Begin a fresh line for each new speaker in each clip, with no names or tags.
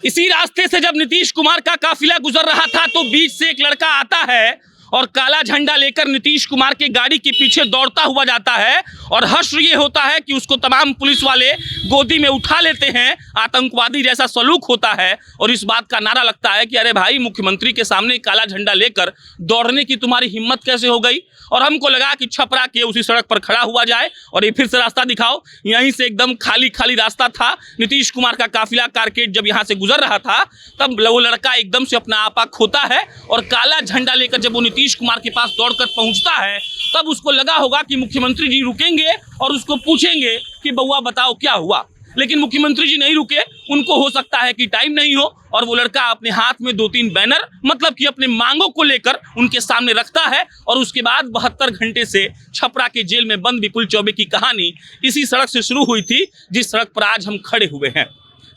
इसी रास्ते से जब नीतीश कुमार का काफिला गुजर रहा था तो बीच से एक लड़का आता है और काला झंडा लेकर नीतीश कुमार के गाड़ी के पीछे दौड़ता हुआ जाता है और हश्र ये होता है कि उसको तमाम पुलिस वाले गोदी में उठा लेते हैं, आतंकवादी जैसा सलूक होता है और इस बात का नारा लगता है कि अरे भाई, मुख्यमंत्री के सामने काला झंडा लेकर दौड़ने की तुम्हारी हिम्मत कैसे हो गई। और हमको लगा कि छपरा के उसी सड़क पर खड़ा हुआ जाए और ये फिर से रास्ता दिखाओ। यहीं से एकदम खाली खाली रास्ता था। नीतीश कुमार का काफिला कारकेड जब यहाँ से गुजर रहा था तब वो लड़का एकदम से अपना आपा खोता है और काला झंडा लेकर जब वो नीतीश कुमार के पास दौड़कर पहुंचता है तब उसको लगा होगा कि मुख्यमंत्री जी रुकेंगे और उसको पूछेंगे कि बउआ बताओ क्या हुआ। लेकिन मुख्यमंत्री जी नहीं रुके। उनको हो सकता है कि टाइम नहीं हो और वो लड़का अपने हाथ में 2-3 बैनर मतलब कि अपने मांगों को लेकर उनके सामने रखता है और उसके बाद 72 घंटे से छपरा के जेल में बंद विपुल चौबे की कहानी इसी सड़क से शुरू हुई थी जिस सड़क पर आज हम खड़े हुए हैं।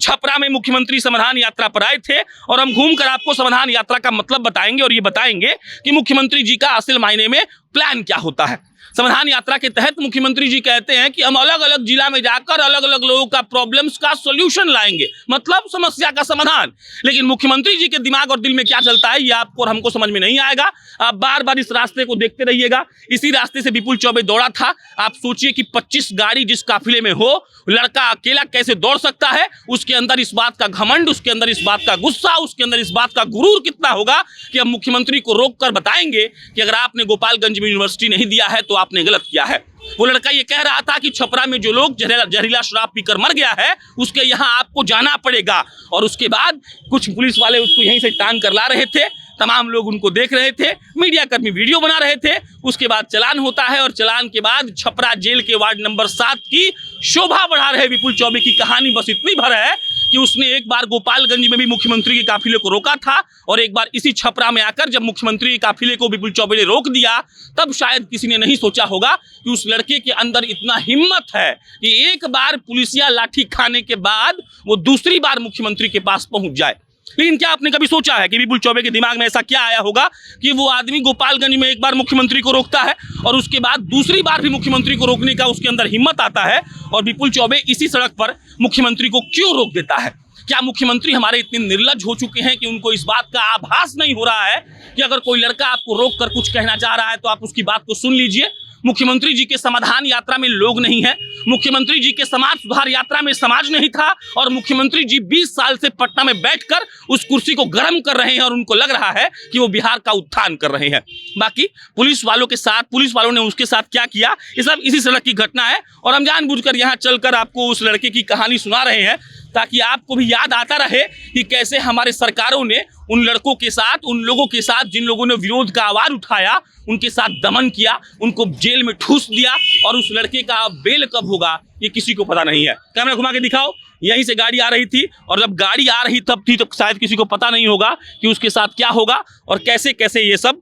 छपरा में मुख्यमंत्री समाधान यात्रा पर आए थे और हम घूमकर आपको समाधान यात्रा का मतलब बताएंगे और ये बताएंगे कि मुख्यमंत्री जी का असल मायने में प्लान क्या होता है। समाधान यात्रा के तहत मुख्यमंत्री जी कहते हैं कि हम अलग अलग जिला में जाकर अलग अलग लोगों का प्रॉब्लम्स का सॉल्यूशन लाएंगे, मतलब समस्या का समाधान। लेकिन मुख्यमंत्री जी के दिमाग और दिल में क्या चलता है ये आपको और हमको समझ में नहीं आएगा। आप बार बार इस रास्ते को देखते रहिएगा। इसी रास्ते से विपुल चौबे दौड़ा था। आप सोचिए कि 25 गाड़ी जिस काफिले में हो, लड़का अकेला कैसे दौड़ सकता है। उसके अंदर इस बात का घमंड, उसके अंदर इस बात का गुस्सा, उसके अंदर इस बात का गुरूर कितना होगा कि हम मुख्यमंत्री को रोक कर बताएंगे कि अगर आपने गोपालगंज में यूनिवर्सिटी नहीं दिया है तो आपने गलत किया है। वो लड़का ये कह रहा था कि छपरा में जो लोग जहरीला शराब पीकर मर गया है उसके यहाँ आपको जाना पड़ेगा। और उसके बाद कुछ पुलिस वाले उसको यहीं से टांग कर ला रहे थे। तमाम लोग उनको देख रहे थे, मीडिया कर्मी वीडियो बना रहे थे। उसके बाद चलान होता है और चलान के बाद छपरा जेल के वार्ड नंबर 7 की शोभा बढ़ा रहे विपुल चौबे की कहानी बस इतनी भर है कि उसने एक बार गोपालगंज में भी मुख्यमंत्री के काफिले को रोका था और एक बार इसी छपरा में आकर जब मुख्यमंत्री के काफिले को विपुल चौबे ने रोक दिया तब शायद किसी ने नहीं सोचा होगा कि उस लड़के के अंदर इतना हिम्मत है कि एक बार पुलिसिया लाठी खाने के बाद वो दूसरी बार मुख्यमंत्री के पास पहुंच जाए। लेकिन क्या आपने कभी सोचा है कि विपुल चौबे के दिमाग में ऐसा क्या आया होगा कि वो आदमी गोपालगंज में एक बार मुख्यमंत्री को रोकता है और उसके बाद दूसरी बार भी मुख्यमंत्री को रोकने का उसके अंदर हिम्मत आता है और विपुल चौबे इसी सड़क पर मुख्यमंत्री को क्यों रोक देता है। क्या मुख्यमंत्री हमारे इतने निर्लज्ज हो चुके हैं कि उनको इस बात का आभास नहीं हो रहा है कि अगर कोई लड़का आपको रोक कर कुछ कहना चाह रहा है तो आप उसकी बात को सुन लीजिए। मुख्यमंत्री जी के समाधान यात्रा में लोग नहीं है, मुख्यमंत्री जी के समाज सुधार यात्रा में समाज नहीं था और मुख्यमंत्री जी 20 साल से पटना में बैठकर उस कुर्सी को गर्म कर रहे हैं और उनको लग रहा है कि वो बिहार का उत्थान कर रहे हैं। बाकी पुलिस वालों ने उसके साथ क्या किया ये सब इसी सड़क की घटना है और हम जानबूझकर यहाँ चलकर आपको उस लड़के की कहानी सुना रहे हैं ताकि आपको भी याद आता रहे कि कैसे हमारे सरकारों ने उन लड़कों के साथ, उन लोगों के साथ जिन लोगों ने विरोध का आवाज उठाया, उनके साथ दमन किया, उनको जेल में ठूस दिया और उस लड़के का बेल कब होगा ये किसी को पता नहीं है। कैमरा घुमा के दिखाओ। यहीं से गाड़ी आ रही थी और जब गाड़ी आ रही तब थी तो शायद किसी को पता नहीं होगा कि उसके साथ क्या होगा और कैसे कैसे ये सब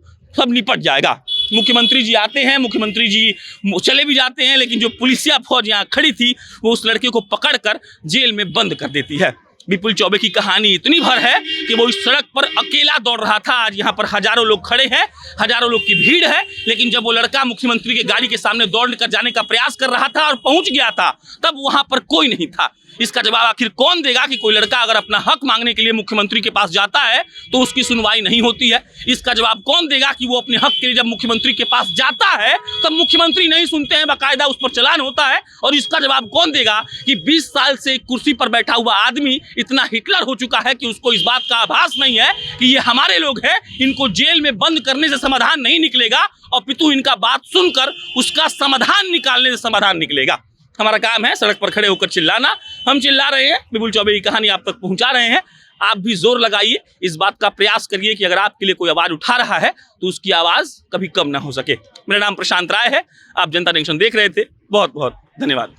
निपट जाएगा। मुख्यमंत्री जी आते हैं, मुख्यमंत्री जी चले भी जाते हैं, लेकिन जो पुलिसिया फौज यहाँ खड़ी थी वो उस लड़के को पकड़कर जेल में बंद कर देती है। विपुल चौबे की कहानी इतनी भर है कि वो इस सड़क पर अकेला दौड़ रहा था। आज यहाँ पर हजारों लोग खड़े हैं, हजारों लोग की भीड़ है, लेकिन जब वो लड़का मुख्यमंत्री के गाड़ी के सामने दौड़ कर जाने का प्रयास कर रहा था और पहुंच गया था तब वहां पर कोई नहीं था। इसका जवाब आखिर कौन देगा कि कोई लड़का अगर अपना हक मांगने के लिए मुख्यमंत्री के पास जाता है तो उसकी सुनवाई नहीं होती है। इसका जवाब कौन देगा कि वो अपने हक के लिए जब मुख्यमंत्री के पास जाता है तब मुख्यमंत्री नहीं सुनते हैं, बाकायदा उस पर चालान होता है। और इसका जवाब कौन देगा कि 20 साल से कुर्सी पर बैठा हुआ आदमी इतना हिटलर हो चुका है कि उसको इस बात का आभास नहीं है कि ये हमारे लोग हैं, इनको जेल में बंद करने से समाधान नहीं निकलेगा और पितु इनका बात सुनकर उसका समाधान निकालने से समाधान निकलेगा। हमारा काम है सड़क पर खड़े होकर चिल्लाना। हम चिल्ला रहे हैं, विपुल चौबे की कहानी आप तक पहुंचा रहे हैं। आप भी जोर लगाइए, इस बात का प्रयास करिए कि अगर आपके लिए कोई आवाज उठा रहा है तो उसकी आवाज कभी कम ना हो सके। मेरा नाम प्रशांत राय है, आप जनता जंक्शन देख रहे थे। बहुत बहुत धन्यवाद।